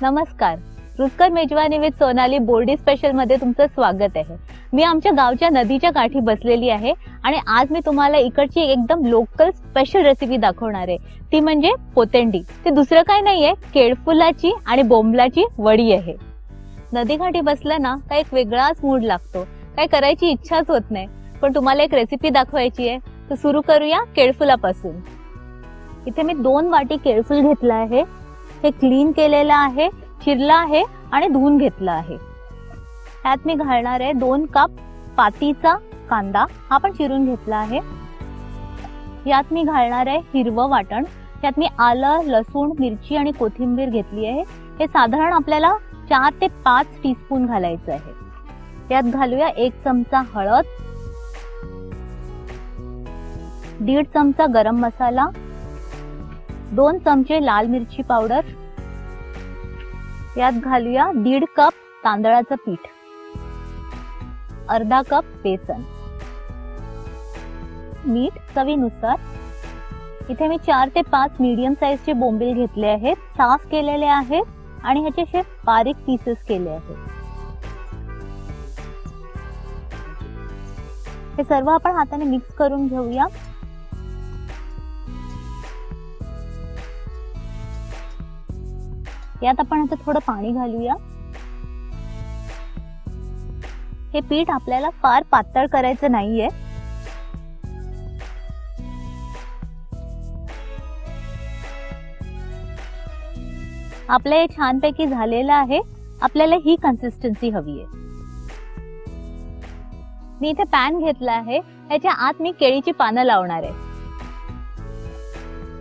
नमस्कार. रुचकर मेजवानी विथ सोनाली बोर्डी स्पेशल मध्ये तुमचं स्वागत आहे. मी आमच्या गावच्या नदीच्या काठी बसलेली आहे आणि आज मी तुम्हाला इकडची एकदम लोकल स्पेशल रेसिपी दाखवणार आहे. ती म्हणजे पोतेंडी. ते दुसरं काही नाहीये, केळफुलाची आणि बोंबलाची वडी आहे. नदीकाठी बसलं ना का एक वेगळाच मूड लागतो, काय करायची इच्छाच होत नाही. पण तुम्हाला एक रेसिपी दाखवायची आहे, तर सुरू करूया केळफुलापासून. इथे मी 2 वाटी केळफूल घेतलं आहे. हे क्लीन केलेलं आहे, चिरलं आहे आणि धुवून घेतलं आहे. त्यात मी घालणार आहे 2 कप पातीचा कांदा, हा पण चिरून घेतला आहे. यात मी घालणार आहे हिरवं वाटण. यात मी आलं, लसूण, मिरची आणि कोथिंबीर घेतली आहे. हे साधारण आपल्याला 4 ते 5 टीस्पून घालायचं आहे. यात घालूया 1 चमचा हळद, 1.5 चमचा गरम मसाला, 2 चमचे लाल मिरची पावडर. यात घालूया 1.5 कप तांदळाचं पीठ, अर्धा कप बेसन, मीठ चवीनुसार. इथे मी 4 ते 5 मीडियम साईजचे बोंबील घेतले आहेत, साफ केलेले आहेत आणि ह्याचे असे बारीक पीसेस केले आहेत. हे सर्व आपण हाताने मिक्स करून घेऊया. यात आपण आता थोडं पाणी घालूया. हे पीठ आपल्याला फार पातळ करायचं नाहीये. आपलं हे छानपैकी झालेलं आहे. आपल्याला ही कन्सिस्टन्सी हवी आहे. मी इथे पॅन घेतला आहे, याच्या आत मी केळीची पानं लावणार आहे.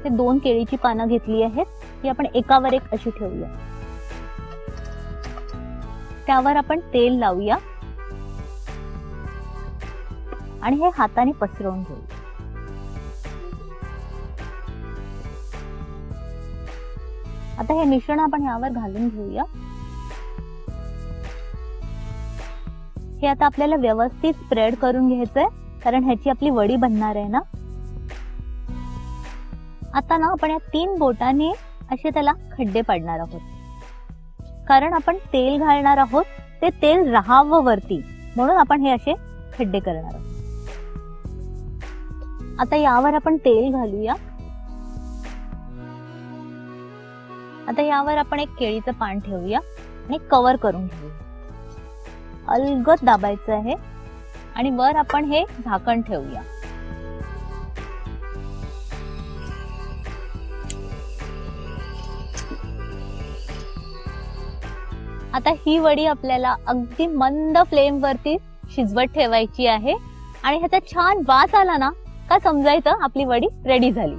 ते 2 केळीची पानं घेतली आहेत, ती आपण एकावर एक अशी ठेवूया. त्यावर आपण तेल लावूया आणि हे हाताने पसरवून घेऊ. आता हे मिश्रण आपण यावर घालून घेऊया. हे आता आपल्याला व्यवस्थित स्प्रेड करून घ्यायचंय, कारण ह्याची आपली वडी बनणार आहे ना. आता ना आपण या 3 बोटांनी असे त्याला खड्डे पाडणार आहोत, कारण आपण तेल घालणार आहोत. ते तेल राहावं वरती, म्हणून आपण हे असे खड्डे करणार आहोत. आता यावर आपण तेल घालूया. आता यावर आपण एक केळीचं पान ठेवूया आणि कव्हर करून घेऊया. अलगद दाबायचं आहे आणि वर आपण हे झाकण ठेवूया. आता ही वडी आपल्याला अगदी मंद फ्लेम वरती शिजवत ठेवायची आहे आणि ह्याचा छान वास आला ना का समजायचं आपली वडी रेडी झाली.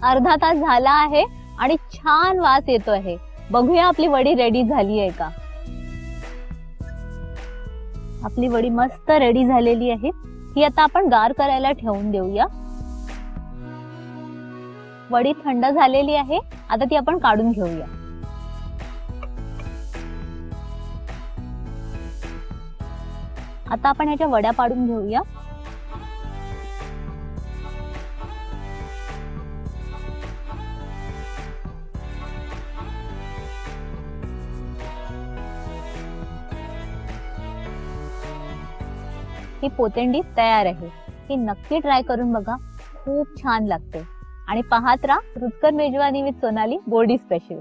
अर्धा तास झाला आहे आणि छान वास येतो आहे. बघूया आपली वडी रेडी झाली आहे का. आपली वडी मस्त रेडी झालेली आहे. ही आता आपण गार करायला ठेवून देऊया. वडी थंड झालेली आहे, आता ती आपण काढून घेऊया. आता आपण ह्याच्या वड्या पाडून घेऊया. ही पोतेंडी तयार आहे. ही नक्की ट्राय करून बघा, खूप छान लागते. आणि पाहत राहा रुचकर मेजवानी विथ सोनाली बोर्डी स्पेशल.